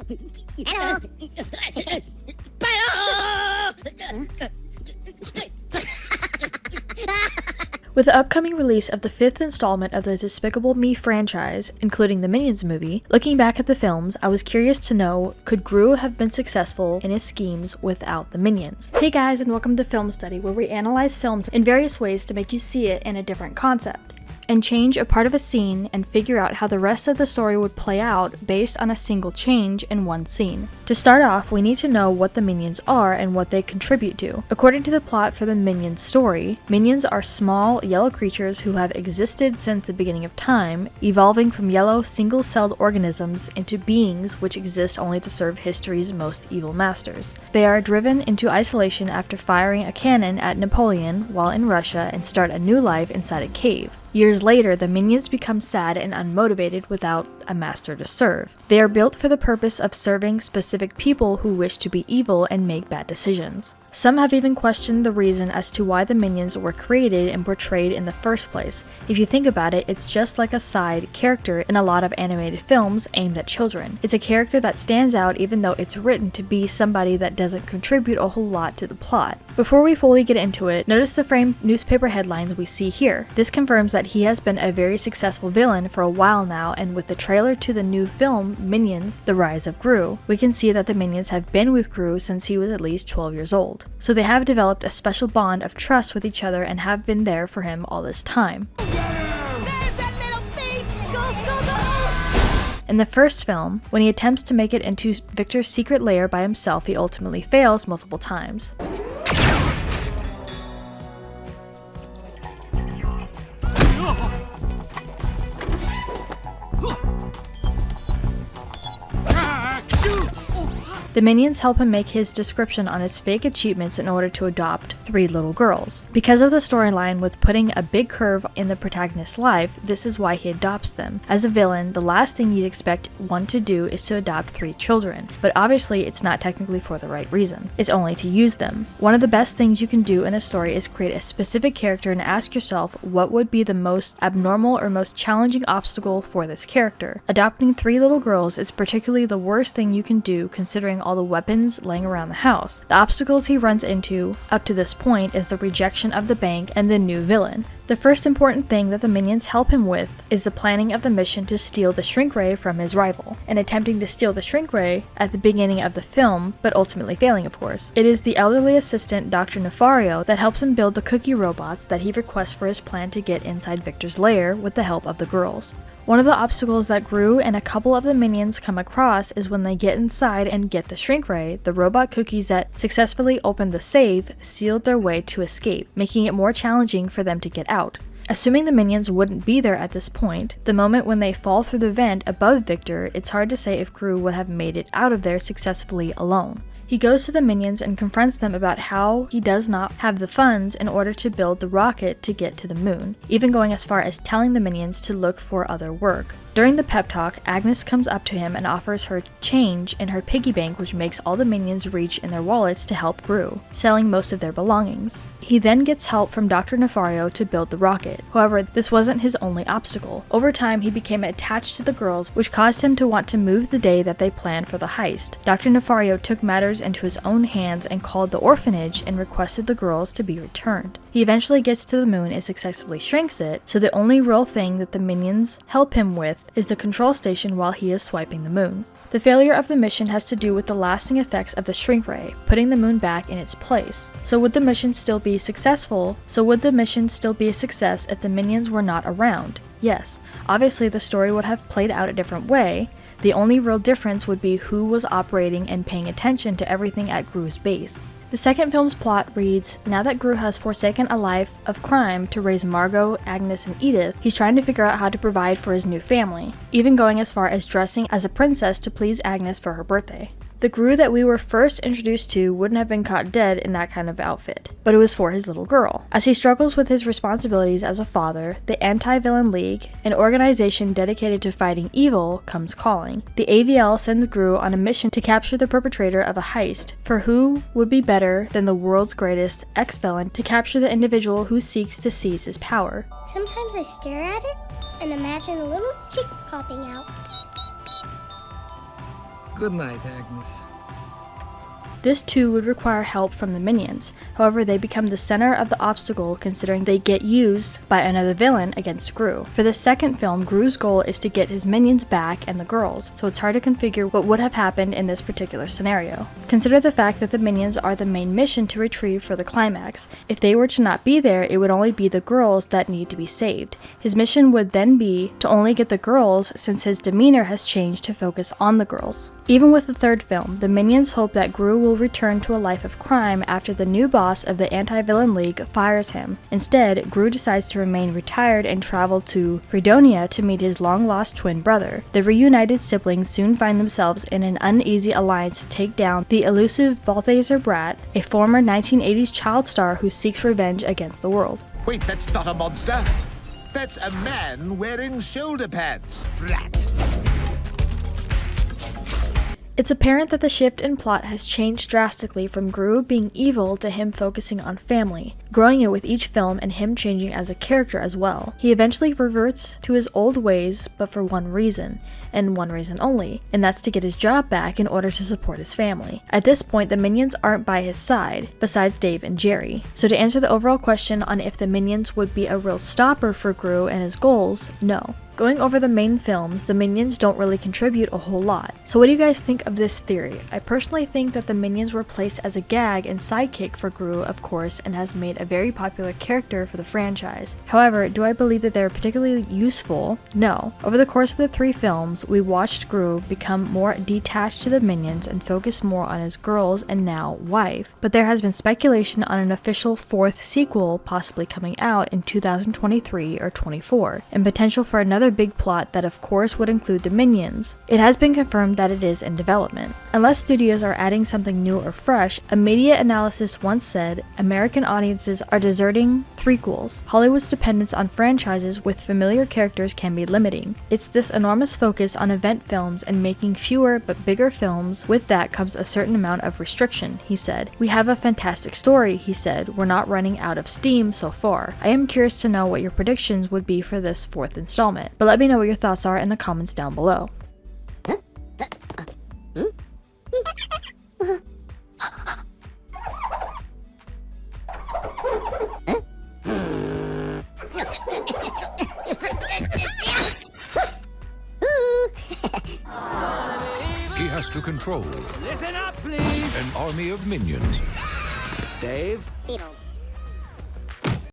Hello. With the upcoming release of the 5th installment of the Despicable Me franchise, including the Minions movie, looking back at the films, I was curious to know, could Gru have been successful in his schemes without the Minions? Hey guys, and welcome to Film Study, where we analyze films in various ways to make you see it in a different concept, and change a part of a scene and figure out how the rest of the story would play out based on a single change in one scene. To start off, we need to know what the Minions are and what they contribute to. According to the plot for the Minions story, Minions are small, yellow creatures who have existed since the beginning of time, evolving from yellow, single-celled organisms into beings which exist only to serve history's most evil masters. They are driven into isolation after firing a cannon at Napoleon while in Russia and start a new life inside a cave. Years later, the Minions become sad and unmotivated without a master to serve. They are built for the purpose of serving specific people who wish to be evil and make bad decisions. Some have even questioned the reason as to why the Minions were created and portrayed in the first place. If you think about it, it's just like a side character in a lot of animated films aimed at children. It's a character that stands out even though it's written to be somebody that doesn't contribute a whole lot to the plot. Before we fully get into it, notice the framed newspaper headlines we see here. This confirms that he has been a very successful villain for a while now, and with the trailer to the new film, Minions: The Rise of Gru, we can see that the Minions have been with Gru since he was at least 12 years old. So they have developed a special bond of trust with each other and have been there for him all this time. In the first film, when he attempts to make it into Victor's secret lair by himself, he ultimately fails multiple times. The Minions help him make his description on his fake achievements in order to adopt 3 little girls. Because of the storyline with putting a big curve in the protagonist's life, this is why he adopts them. As a villain, the last thing you'd expect one to do is to adopt 3 children, but obviously it's not technically for the right reason. It's only to use them. One of the best things you can do in a story is create a specific character and ask yourself what would be the most abnormal or most challenging obstacle for this character. Adopting 3 little girls is particularly the worst thing you can do considering all the weapons laying around the house. The obstacles he runs into up to this point is the rejection of the bank and the new villain. The first important thing that the Minions help him with is the planning of the mission to steal the shrink ray from his rival, and attempting to steal the shrink ray at the beginning of the film, but ultimately failing, of course. It is the elderly assistant, Dr. Nefario, that helps him build the cookie robots that he requests for his plan to get inside Victor's lair with the help of the girls. One of the obstacles that Gru and a couple of the Minions come across is when they get inside and get the shrink ray, the robot cookies that successfully opened the safe sealed their way to escape, making it more challenging for them to get out. Assuming the Minions wouldn't be there at this point, the moment when they fall through the vent above Victor, it's hard to say if Gru would have made it out of there successfully alone. He goes to the Minions and confronts them about how he does not have the funds in order to build the rocket to get to the moon, even going as far as telling the Minions to look for other work. During the pep talk, Agnes comes up to him and offers her change in her piggy bank, which makes all the Minions reach in their wallets to help Gru, selling most of their belongings. He then gets help from Dr. Nefario to build the rocket. However, this wasn't his only obstacle. Over time, he became attached to the girls, which caused him to want to move the day that they planned for the heist. Dr. Nefario took matters into his own hands and called the orphanage and requested the girls to be returned. He eventually gets to the moon and successfully shrinks it, so the only real thing that the Minions help him with is the control station while he is swiping the moon. The failure of the mission has to do with the lasting effects of the shrink ray, putting the moon back in its place. So would the mission still be successful? So would the mission still be a success if the Minions were not around? Yes. Obviously the story would have played out a different way. The only real difference would be who was operating and paying attention to everything at Gru's base. The second film's plot reads, now that Gru has forsaken a life of crime to raise Margot, Agnes, and Edith, he's trying to figure out how to provide for his new family, even going as far as dressing as a princess to please Agnes for her birthday. The Gru that we were first introduced to wouldn't have been caught dead in that kind of outfit, but it was for his little girl. As he struggles with his responsibilities as a father, the Anti-Villain League, an organization dedicated to fighting evil, comes calling. The AVL sends Gru on a mission to capture the perpetrator of a heist, for who would be better than the world's greatest ex-felon to capture the individual who seeks to seize his power. Sometimes I stare at it and imagine a little chick popping out. Good night, Agnes. This too would require help from the minions. However, they become the center of the obstacle considering they get used by another villain against Gru. For the second film, Gru's goal is to get his minions back and the girls, so it's hard to configure what would have happened in this particular scenario. Consider the fact that the minions are the main mission to retrieve for the climax. If they were to not be there, it would only be the girls that need to be saved. His mission would then be to only get the girls since his demeanor has changed to focus on the girls. Even with the third film, the minions hope that Gru will return to a life of crime after the new boss of the Anti-Villain League fires him. Instead, Gru decides to remain retired and travel to Fredonia to meet his long-lost twin brother. The reunited siblings soon find themselves in an uneasy alliance to take down the elusive Balthazar Brat, a former 1980s child star who seeks revenge against the world. Wait, that's not a monster. That's a man wearing shoulder pads. Brat. It's apparent that the shift in plot has changed drastically from Gru being evil to him focusing on family, growing it with each film and him changing as a character as well. He eventually reverts to his old ways, but for one reason, and one reason only, and that's to get his job back in order to support his family. At this point, the minions aren't by his side, besides Dave and Jerry. So to answer the overall question on if the minions would be a real stopper for Gru and his goals, no. Going over the main films, the minions don't really contribute a whole lot. So what do you guys think of this theory? I personally think that the minions were placed as a gag and sidekick for Gru, of course, and has made a very popular character for the franchise. However, do I believe that they're particularly useful? No. Over the course of the three films, we watched Gru become more detached to the minions and focus more on his girls and now wife. But there has been speculation on an official fourth sequel possibly coming out in 2023 or 24, and potential for another big plot that of course would include the minions. It has been confirmed that it is in development. Unless studios are adding something new or fresh, a media analyst once said, American audiences are deserting threequels. Hollywood's dependence on franchises with familiar characters can be limiting. It's this enormous focus on event films and making fewer but bigger films. With that comes a certain amount of restriction, he said. We have a fantastic story, he said. We're not running out of steam so far. I am curious to know what your predictions would be for this fourth installment. But let me know what your thoughts are in the comments down below. He has to control Listen up, please. an army of minions. Dave,